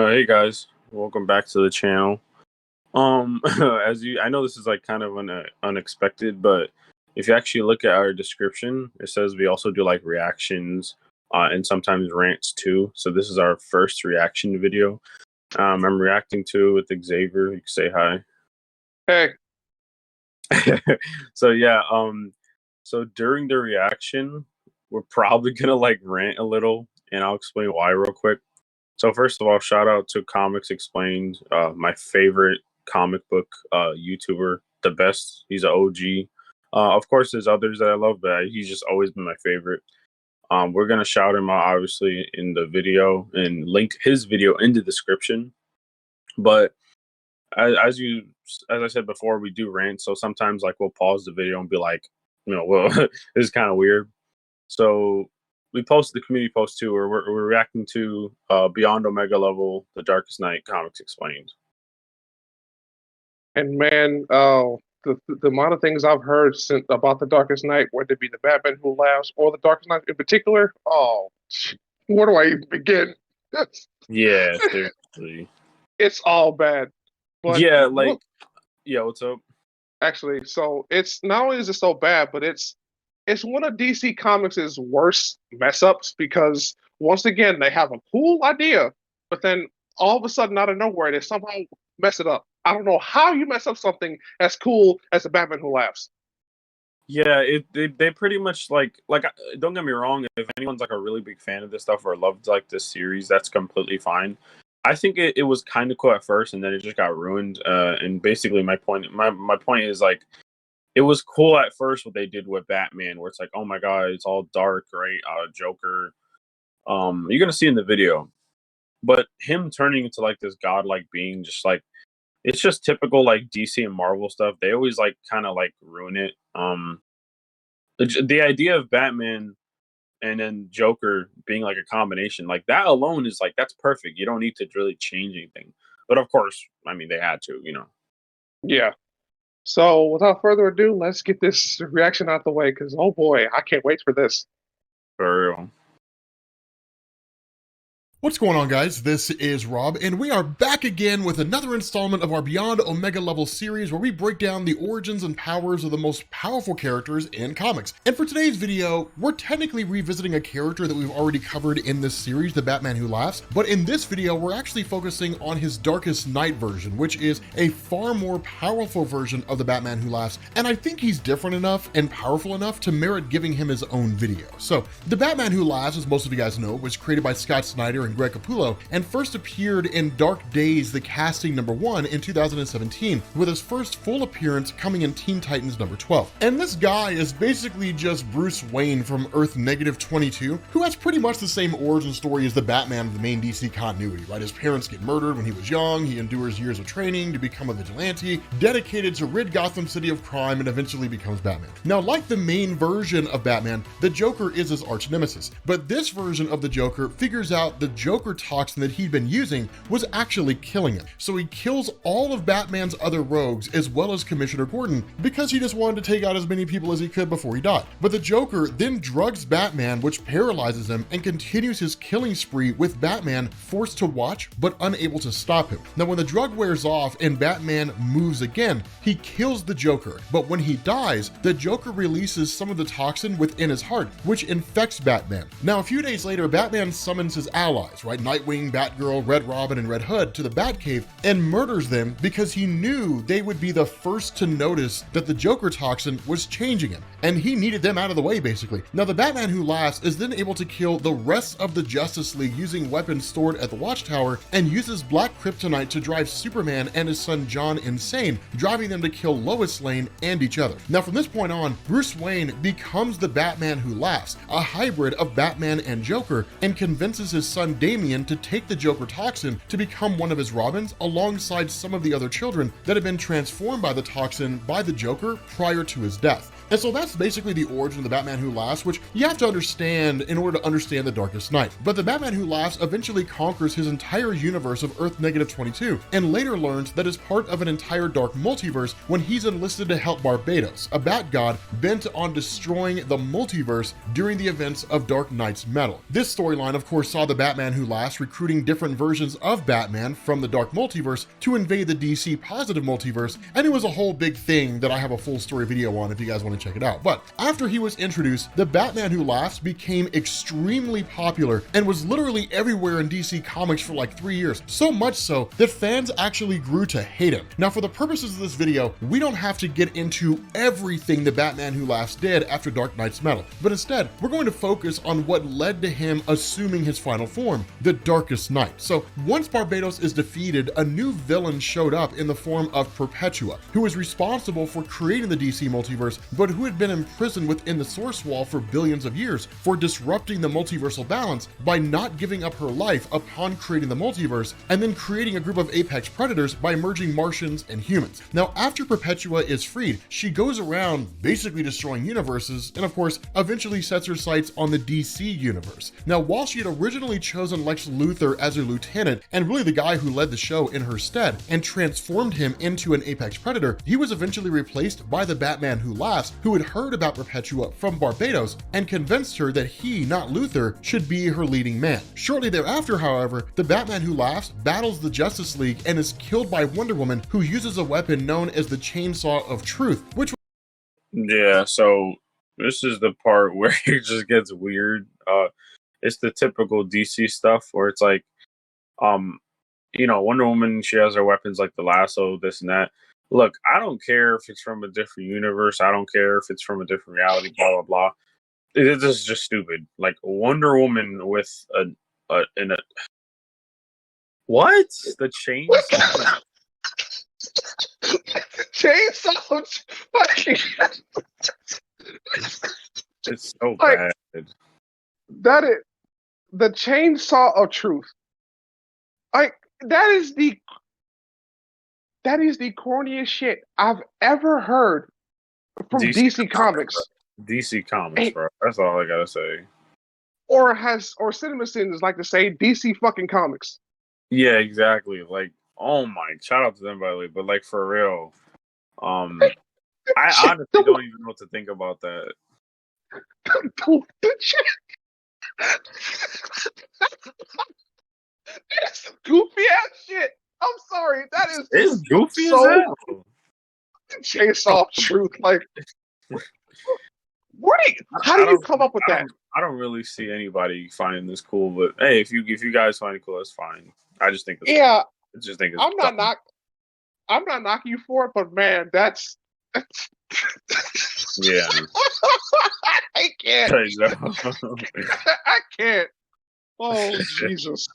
Hey guys, welcome back to the channel. I know this is like kind of unexpected, but if you actually look at our description, it says we also do like reactions and sometimes rants too. So this is our first reaction video. I'm reacting to with Xavier. You can say hi. Hey. So yeah, so during the reaction, we're probably gonna like rant a little, and I'll explain why real quick. So first of all, shout out to Comics Explained, my favorite comic book YouTuber, the best. He's an OG. Of course, there's others that I love, but he's just always been my favorite. We're gonna shout him out obviously in the video and link his video in the description. But as I said before, we do rant, so sometimes like we'll pause the video and be like, well, this is kind of weird. So we posted the community post too, where we're reacting to Beyond Omega Level, The Darkest Night, Comics Explained. And man, the amount of things I've heard since about The Darkest Night, whether it be the Batman Who Laughs or The Darkest Night in particular, where do I even begin? Yeah, seriously. It's all bad. But yeah, like, yeah, what's up? Actually, so it's not only is it so bad, but it's one of DC Comics' worst mess ups because once again they have a cool idea, but then all of a sudden out of nowhere they somehow mess it up. I don't know how you mess up something as cool as the Batman Who Laughs. Yeah, they pretty much like don't get me wrong, if anyone's like a really big fan of this stuff or loved like this series, that's completely fine. I think it was kind of cool at first, and then it just got ruined. And basically, my point is like, it was cool at first what they did with Batman, where it's like, oh my god, it's all dark, right? Joker. You're gonna see in the video, but him turning into like this godlike being, just like it's just typical like DC and Marvel stuff. They always like kind of like ruin it. The idea of Batman and then Joker being like a combination, like that alone is like, that's perfect. You don't need to really change anything. But of course, I mean, they had to, Yeah. So without further ado, let's get this reaction out the way because oh boy, I can't wait for this. For real. What's going on, guys? This is Rob, and we are back again with another installment of our Beyond Omega Level series where we break down the origins and powers of the most powerful characters in comics. And for today's video, we're technically revisiting a character that we've already covered in this series, the Batman Who Laughs, but in this video, we're actually focusing on his Darkest Night version, which is a far more powerful version of the Batman Who Laughs, and I think he's different enough and powerful enough to merit giving him his own video. So, the Batman Who Laughs, as most of you guys know, was created by Scott Snyder and Greg Capullo, and first appeared in Dark Days, the casting #1 in 2017, with his first full appearance coming in Teen Titans #12. And this guy is basically just Bruce Wayne from Earth -22, who has pretty much the same origin story as the Batman of the main DC continuity, right? His parents get murdered when he was young, he endures years of training to become a vigilante, dedicated to rid Gotham City of crime, and eventually becomes Batman. Now, like the main version of Batman, the Joker is his arch nemesis, but this version of the Joker figures out the Joker toxin that he'd been using was actually killing him. So he kills all of Batman's other rogues as well as Commissioner Gordon because he just wanted to take out as many people as he could before he died. But the Joker then drugs Batman, which paralyzes him, and continues his killing spree with Batman forced to watch but unable to stop him. Now, when the drug wears off and Batman moves again, he kills the Joker, but when he dies, the Joker releases some of the toxin within his heart, which infects Batman. Now, a few days later, Batman summons his allies, right? Nightwing, Batgirl, Red Robin, and Red Hood to the Batcave and murders them because he knew they would be the first to notice that the Joker toxin was changing him, and he needed them out of the way, basically. Now, the Batman Who Laughs is then able to kill the rest of the Justice League using weapons stored at the Watchtower and uses black kryptonite to drive Superman and his son John insane, driving them to kill Lois Lane and each other. Now, from this point on, Bruce Wayne becomes the Batman Who Laughs, a hybrid of Batman and Joker, and convinces his son Damian to take the Joker toxin to become one of his Robins alongside some of the other children that had been transformed by the toxin by the Joker prior to his death. And so that's basically the origin of the Batman Who Laughs, which you have to understand in order to understand The Darkest Knight. But the Batman Who Laughs eventually conquers his entire universe of Earth -22, and later learns that is part of an entire dark multiverse when he's enlisted to help Barbados, a bat god bent on destroying the multiverse during the events of Dark Knight's Metal. This storyline, of course, saw the Batman Who Laughs recruiting different versions of Batman from the dark multiverse to invade the DC positive multiverse, and it was a whole big thing that I have a full story video on if you guys want to check it out. But after he was introduced, the Batman Who Laughs became extremely popular and was literally everywhere in DC Comics for like 3 years, so much so that fans actually grew to hate him. Now, for the purposes of this video, we don't have to get into everything the Batman Who Laughs did after Dark Knight's Metal, but instead, we're going to focus on what led to him assuming his final form, the Darkest Knight. So once Barbados is defeated, a new villain showed up in the form of Perpetua, who was responsible for creating the DC multiverse, but who had been imprisoned within the Source Wall for billions of years for disrupting the multiversal balance by not giving up her life upon creating the multiverse, and then creating a group of apex predators by merging Martians and humans. Now, after Perpetua is freed, she goes around basically destroying universes, and of course, eventually sets her sights on the DC universe. Now, while she had originally chosen Lex Luthor as her lieutenant, and really the guy who led the show in her stead, and transformed him into an apex predator, he was eventually replaced by the Batman Who Laughs, who had heard about Perpetua from Barbados and convinced her that he, not Luthor, should be her leading man. Shortly thereafter, however, the Batman Who Laughs battles the Justice League and is killed by Wonder Woman, who uses a weapon known as the Chainsaw of Truth, which... Yeah, so this is the part where it just gets weird. It's the typical DC stuff where it's like, Wonder Woman, she has her weapons like the lasso, this and that. Look, I don't care if it's from a different universe. I don't care if it's from a different reality, blah, blah, blah. This is just stupid. Like, Wonder Woman with what? The chainsaw? Chainsaw? It's so like, bad. That is the Chainsaw of Truth. Like, that is the corniest shit I've ever heard from DC Comics. DC Comics, bro. That's all I gotta say. Or CinemaSins like to say DC fucking Comics. Yeah, exactly. Like, oh my, shout out to them by the way, but like for real, I honestly don't even know what to think about that. That's some goofy ass shit. I'm sorry. That is it's goofy so as hell. Chainsaw of Truth. Like, how do you come up with that? I don't really see anybody finding this cool, but hey, if you guys find it cool, that's fine. I just think it's yeah. I just think it's I'm not knocking you for it, but man, that's yeah. I can't. I can't. Oh Jesus.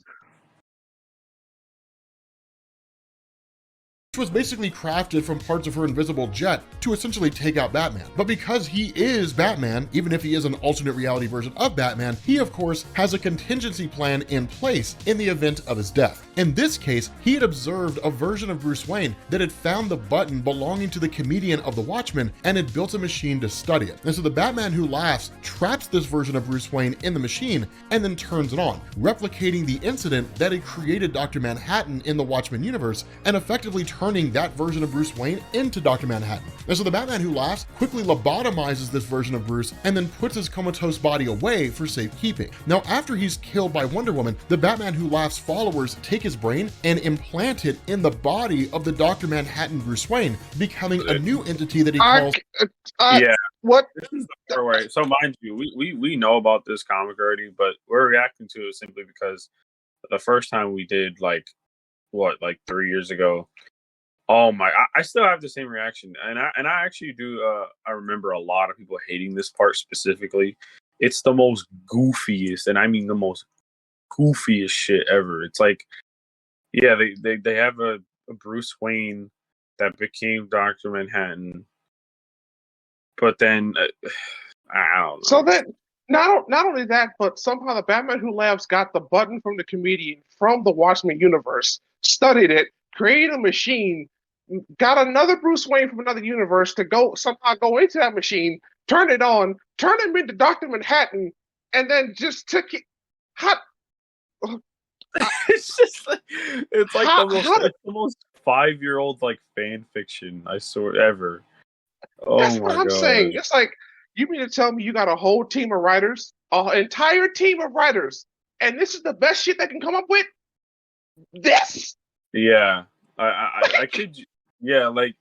Was basically crafted from parts of her invisible jet to essentially take out Batman. But because he is Batman, even if he is an alternate reality version of Batman, he of course has a contingency plan in place in the event of his death. In this case, he had observed a version of Bruce Wayne that had found the button belonging to the comedian of the Watchmen and had built a machine to study it. And so the Batman Who Laughs traps this version of Bruce Wayne in the machine and then turns it on, replicating the incident that had created Dr. Manhattan in the Watchmen universe and effectively turning that version of Bruce Wayne into Dr. Manhattan. And so the Batman Who Laughs quickly lobotomizes this version of Bruce and then puts his comatose body away for safekeeping. Now, after he's killed by Wonder Woman, the Batman Who Laughs followers take his brain and implant it in the body of the Dr. Manhattan Bruce Wayne, becoming a new entity that he calls... yeah. What? Right. So mind you, we know about this comic already, but we're reacting to it simply because the first time we did, like 3 years ago, oh my, I still have the same reaction. And I actually do, I remember a lot of people hating this part specifically. It's the most goofiest, and I mean the most goofiest shit ever. It's like, yeah, they have a Bruce Wayne that became Dr. Manhattan. But then, I don't know. So then, not only that, but somehow the Batman Who Laughs got the button from the comedian from the Watchmen universe, studied it, created a machine got another Bruce Wayne from another universe to somehow go into that machine, turn it on, turn him into Doctor Manhattan, and then just took it. How? It's just it's like How, the most how it's the most 5-year-old like fan fiction I saw ever. That's Oh what my I'm saying. god. It's like you mean to tell me you got a whole team of writers, an entire team of writers, and this is the best shit they can come up with? This? Yeah. I kid you. Yeah, like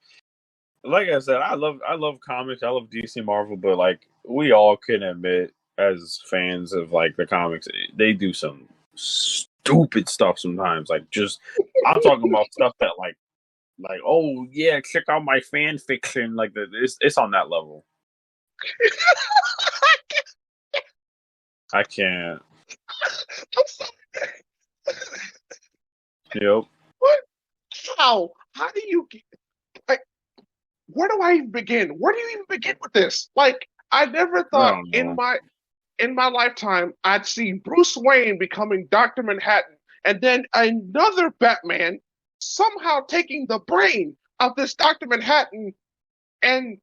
I said, I love comics, I love DC Marvel, but like we all can admit as fans of like the comics, they do some stupid stuff sometimes. Like just I'm talking about stuff that like oh yeah, check out my fan fiction. Like it's on that level. I can't. I'm sorry. Yep. What? How? How do you like? Where do I even begin? Where do you even begin with this? Like, I never I thought don't know. in my lifetime I'd see Bruce Wayne becoming Doctor Manhattan, and then another Batman somehow taking the brain of this Doctor Manhattan and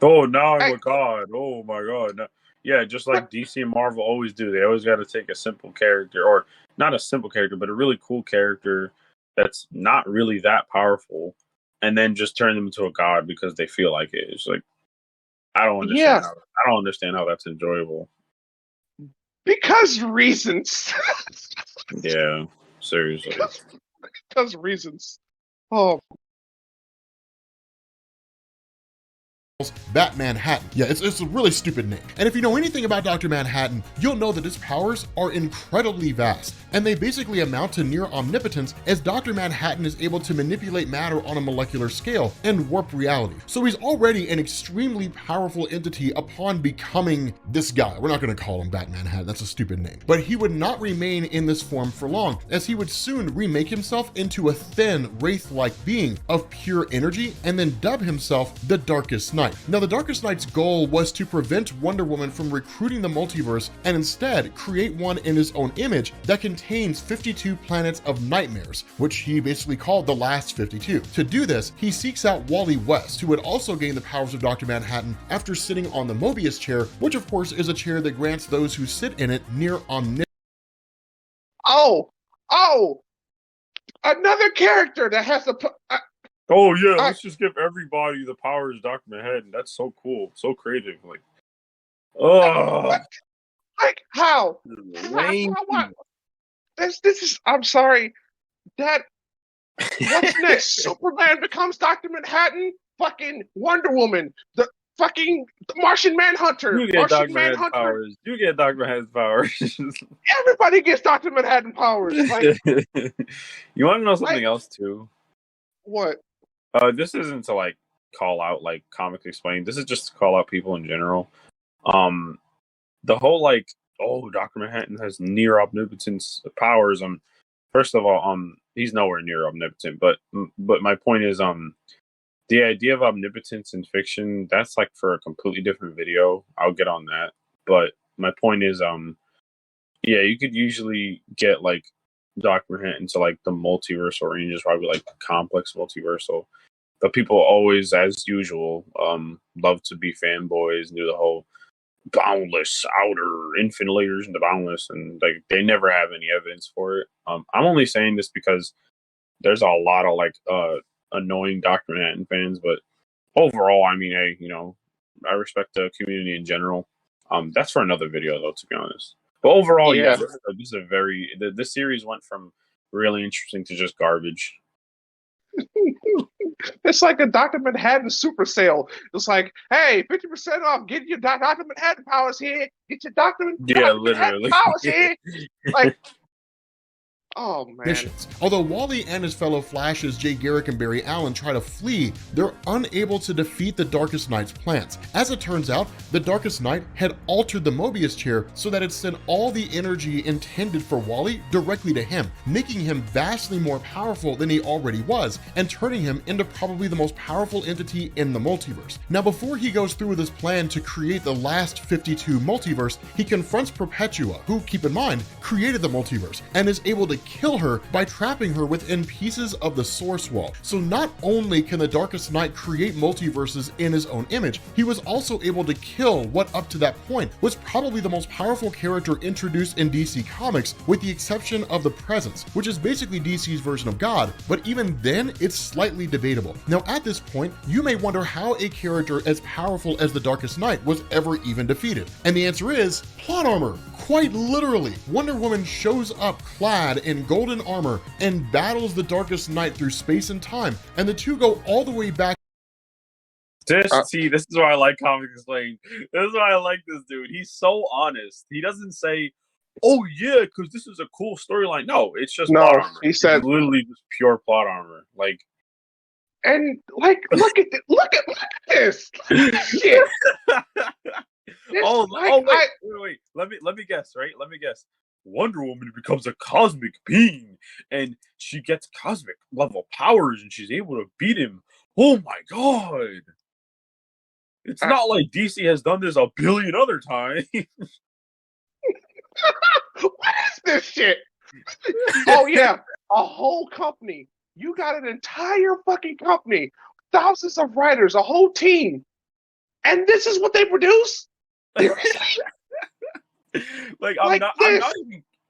Oh, now I'm I, a god. Oh my god. No. Yeah, just but like DC and Marvel always do. They always got to take a simple character, or not a simple character, but a really cool character that's not really that powerful, and then just turn them into a god because they feel like it. It's like yeah, I don't understand how that's enjoyable. because reasons. Yeah, seriously. because, because reasons. Oh, Batman Hatton. Yeah, it's a really stupid name. And if you know anything about Dr. Manhattan, you'll know that his powers are incredibly vast, and they basically amount to near omnipotence, as Dr. Manhattan is able to manipulate matter on a molecular scale and warp reality. So he's already an extremely powerful entity upon becoming this guy. We're not going to call him Batman Hatton, that's a stupid name. But he would not remain in this form for long, as he would soon remake himself into a thin, wraith-like being of pure energy, and then dub himself the Darkest Knight. Now, the Darkest Knight's goal was to prevent Wonder Woman from recruiting the multiverse and instead create one in his own image that contains 52 planets of nightmares, which he basically called the last 52. To do this, he seeks out Wally West, who would also gain the powers of Dr. Manhattan after sitting on the Mobius chair, which of course is a chair that grants those who sit in it near omnipotence. oh, another character that has the. Oh yeah, let's just give everybody the powers of Dr. Manhattan. That's so cool, so creative. Like, oh, Like how? lame. What? This is. I'm sorry. That what's next? Superman becomes Doctor Manhattan. Fucking Wonder Woman. The Martian Manhunter. You get Dr. Manhattan's powers. You get Dr. Manhattan's powers. Everybody gets Doctor Manhattan powers. Like, you want to know something else too? what? This isn't to like call out like Comics Explained. This is just to call out people in general. The whole like, oh, Dr. Manhattan has near omnipotence powers. First of all, he's nowhere near omnipotent. But my point is, the idea of omnipotence in fiction, that's like for a completely different video. I'll get on that. But my point is, yeah, you could usually get like Dr. Manhattan to like the multiversal range is probably like complex multiversal. But people always, as usual, love to be fanboys and do the whole boundless outer infinitators into boundless, and like they never have any evidence for it. I'm only saying this because there's a lot of like annoying Dr. Manhattan fans, but overall, I mean, hey, I respect the community in general. That's for another video though, to be honest. But overall, yeah, this is a very this series went from really interesting to just garbage. It's like a Dr. Manhattan super sale. It's like, hey, 50% off. Get your Dr. Manhattan powers here. Get your Dr. Literally. Manhattan powers here. Like, oh, man. Missions. Although Wally and his fellow Flashes, Jay Garrick and Barry Allen, try to flee, they're unable to defeat the Darkest Knight's plans. As it turns out, the Darkest Knight had altered the Mobius chair so that it sent all the energy intended for Wally directly to him, making him vastly more powerful than he already was, and turning him into probably the most powerful entity in the multiverse. Now, before he goes through with his plan to create the last 52 multiverse, he confronts Perpetua, who, keep in mind, created the multiverse, and is able to kill her by trapping her within pieces of the Source Wall. So not only can the Darkest Knight create multiverses in his own image, he was also able to kill what up to that point was probably the most powerful character introduced in DC Comics, with the exception of the Presence, which is basically DC's version of God, but even then it's slightly debatable. Now at this point, you may wonder how a character as powerful as the Darkest Knight was ever even defeated. And the answer is plot armor. Quite literally, Wonder Woman shows up clad in golden armor and battles the Darkest Knight through space and time, and the two go all the way back. See, this is why I like Comics Explained. This is why I like this dude. He's so honest. He doesn't say, "Oh yeah, because this is a cool storyline." No, it's just plot armor. He said it's literally just pure plot armor. Like, and like, look at this. Look at this shit. Wait. Let me guess, right? Let me guess. Wonder Woman becomes a cosmic being, and she gets cosmic level powers, and she's able to beat him. Oh my god! It's not like DC has done this a billion other times. What is this shit? Oh yeah, a whole company. You got an entire fucking company, thousands of writers, a whole team, and this is what they produce.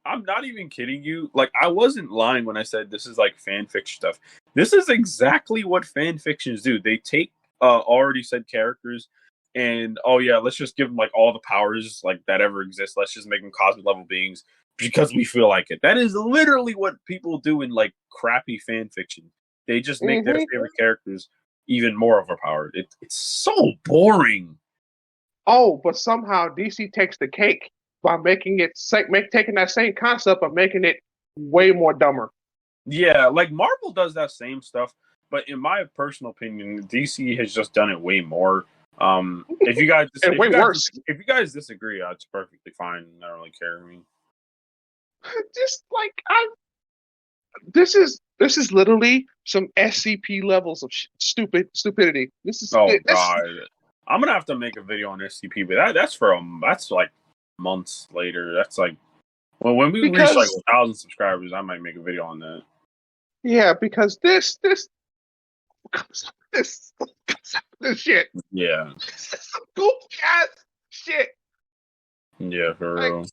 I'm not even kidding you. Like, I wasn't lying when I said this is like fan fiction stuff. This is exactly what fan fictions do. They take already said characters and let's just give them like all the powers like that ever exist. Let's just make them cosmic level beings because we feel like it. That is literally what people do in like crappy fan fiction. They just make their favorite characters even more overpowered. It's so boring. Oh, but somehow DC takes the cake by making it taking that same concept but making it way more dumber. Yeah, like Marvel does that same stuff, but in my personal opinion, DC has just done it way more. If you guys if you guys disagree, it's perfectly fine. I don't really care. I mean, just like this is literally some SCP levels of stupidity. This is God. I'm gonna have to make a video on SCP, but that's like months later. That's like when we reach like 1,000 subscribers, I might make a video on that. Yeah, because this shit. Yeah. This is some goofy ass shit. Yeah, for real.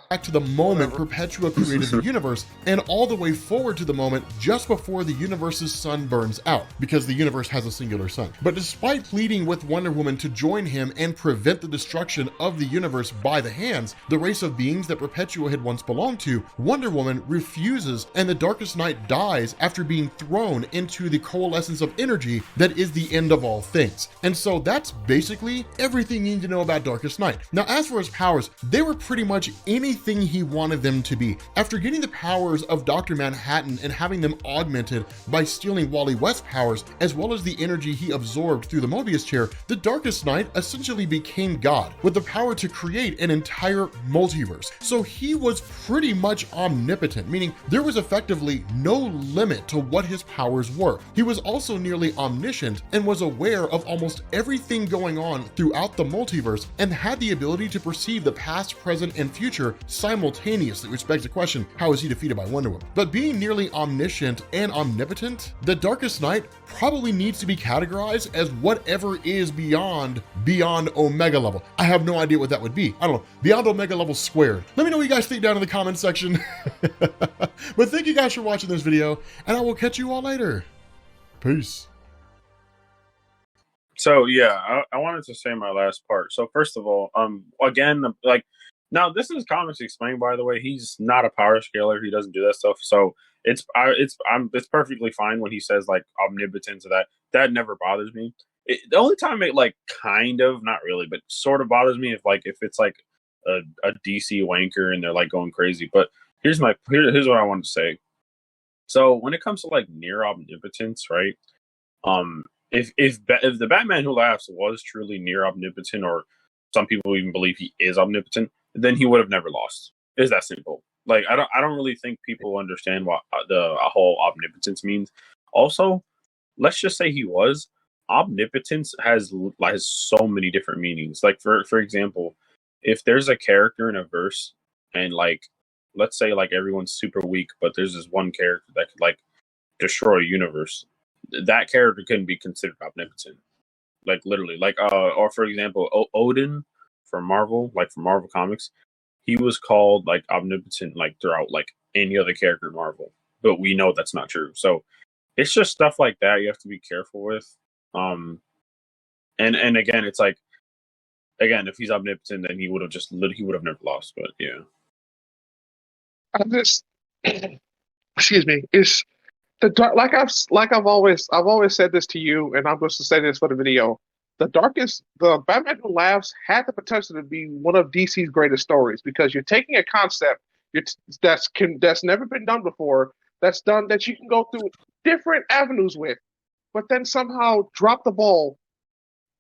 Back to the moment Perpetua created the universe, and all the way forward to the moment just before the universe's sun burns out, because the universe has a singular sun. But despite pleading with Wonder Woman to join him and prevent the destruction of the universe by the Hands, the race of beings that Perpetua had once belonged to, Wonder Woman refuses, and the Darkest Knight dies after being thrown into the coalescence of energy that is the end of all things. And so that's basically everything you need to know about Darkest Knight. Now, as for his powers, they were pretty much anything he wanted them to be. After getting the powers of Dr. Manhattan and having them augmented by stealing Wally West's powers, as well as the energy he absorbed through the Mobius chair, the Darkest Knight essentially became God, with the power to create an entire multiverse. So he was pretty much omnipotent, meaning there was effectively no limit to what his powers were. He was also nearly omniscient and was aware of almost everything going on throughout the multiverse and had the ability to perceive the past, present, and future simultaneously, which begs the question, how is he defeated by Wonder Woman? But being nearly omniscient and omnipotent, the Darkest Knight probably needs to be categorized as whatever is beyond Omega level. I have no idea what that would be. I don't know, beyond Omega level squared. Let me know what you guys think down in the comment section. But thank you guys for watching this video, and I will catch you all later. Peace. So yeah, I wanted to say my last part. So first of all, again, like, now this is Comics Explained, by the way. He's not a power scaler. He doesn't do that stuff. So it's perfectly fine when he says like omnipotence or that. That never bothers me. The only time it like kind of, not really, but sort of bothers me if it's like a DC wanker and they're like going crazy. But here's what I wanted to say. So when it comes to like near omnipotence, right? If the Batman Who Laughs was truly near omnipotent, or some people even believe he is omnipotent, then he would have never lost. It's that simple. Like, I don't really think people understand what the whole omnipotence means. Also, let's just say he was. Omnipotence has so many different meanings. Like for example, if there's a character in a verse and like let's say like everyone's super weak, but there's this one character that could like destroy a universe. That character couldn't be considered omnipotent. Like literally, like or for example, Odin from Marvel, like from Marvel Comics, he was called like omnipotent like throughout like any other character in Marvel, but we know that's not true. So it's just stuff like that you have to be careful with. And again, it's like again, if he's omnipotent, then he would have never lost. But yeah, This, excuse me, is the dark. I've always said this to you, and I'm going to say this for the video. The Batman Who Laughs had the potential to be one of DC's greatest stories because you're taking a concept that's never been done before, that you can go through different avenues with, but then somehow drop the ball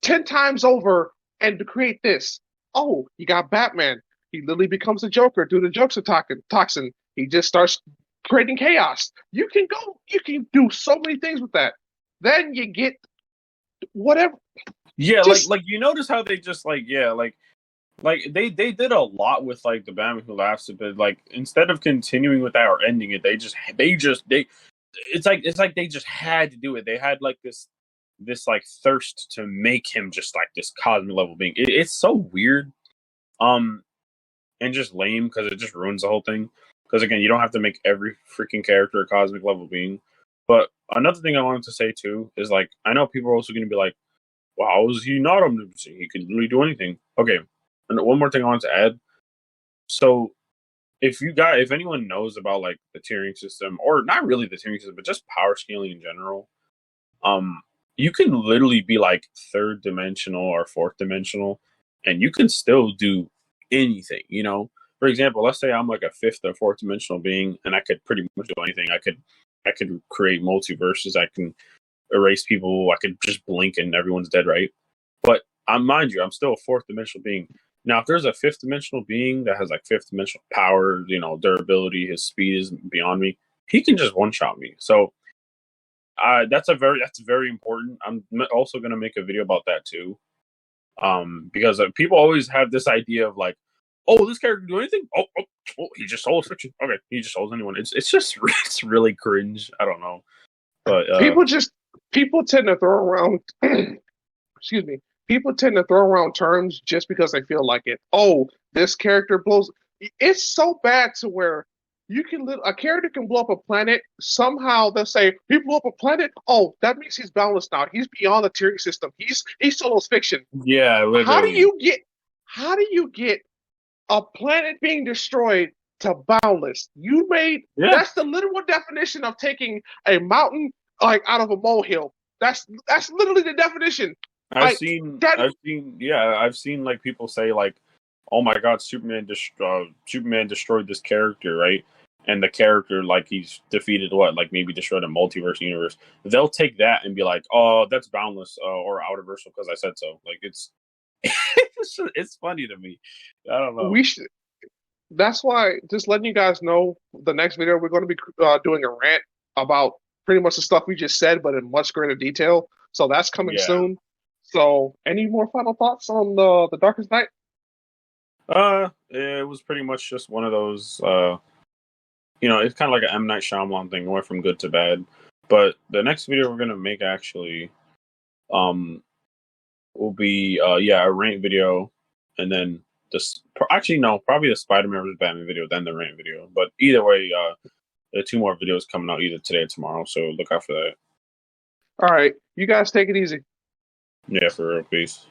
10 times over and to create this. Oh, you got Batman. He literally becomes a Joker due to Joke's toxin. He just starts creating chaos. You can do so many things with that. Then you get whatever. yeah, Just like you notice how they just like yeah, like they did a lot with like the Batman Who Laughs, but like instead of continuing with that or ending it, they it's like they just had to do it. They had like this like thirst to make him just like this cosmic level being. It's so weird, and just lame because it just ruins the whole thing. Because again, you don't have to make every freaking character a cosmic level being. But another thing I wanted to say too is like I know people are also going to be like, "Well, how is he not omnipotent? He can literally do anything." Okay, and one more thing I wanted to add. So if anyone knows about like the tiering system, or not really the tiering system, but just power scaling in general, you can literally be like third dimensional or fourth dimensional, and you can still do anything. You know, for example, let's say I'm like a fifth or fourth dimensional being, and I could pretty much do anything. I could create multiverses. I can erase people. I could just blink and everyone's dead, right? But mind you, I'm still a fourth dimensional being. Now, if there's a fifth dimensional being that has like fifth dimensional power, you know, durability, his speed is beyond me, he can just one shot me. So that's very important. I'm also gonna make a video about that too, because people always have this idea of like, oh, this character can do anything. Oh, he just holds fiction. Okay, he just holds anyone. It's just it's really cringe. I don't know, but people tend to throw around. Excuse me. People tend to throw around terms just because they feel like it. Oh, this character blows. It's so bad to where a character can blow up a planet. Somehow they'll say he blew up a planet. Oh, that means he's boundless now. He's beyond the tiering system. He's solo's fiction. yeah, How do literally. you get a planet being destroyed to boundless? Yeah, That's the literal definition of taking a mountain like out of a molehill. That's literally the definition. Like that. I've seen like people say like, oh my god, Superman destroyed this character, right? And the character like he's defeated what, like maybe destroyed a multiverse universe. They'll take that and be like, oh, that's boundless or outerversal because I said so. Like it's it's funny to me. I don't know. We should. That's why, just letting you guys know, the next video we're going to be doing a rant about pretty much the stuff we just said, but in much greater detail. So that's coming Yeah. soon. So, any more final thoughts on the Darkest Night? It was pretty much just one of those. You know, it's kind of like an M Night Shyamalan thing. It went from good to bad. But the next video we're gonna make actually, will be a rant video, and then probably the Spider-Man vs. Batman video, then the rant video. But either way, there are 2 more videos coming out either today or tomorrow. So look out for that. All right, you guys take it easy. Yeah, for real. Peace.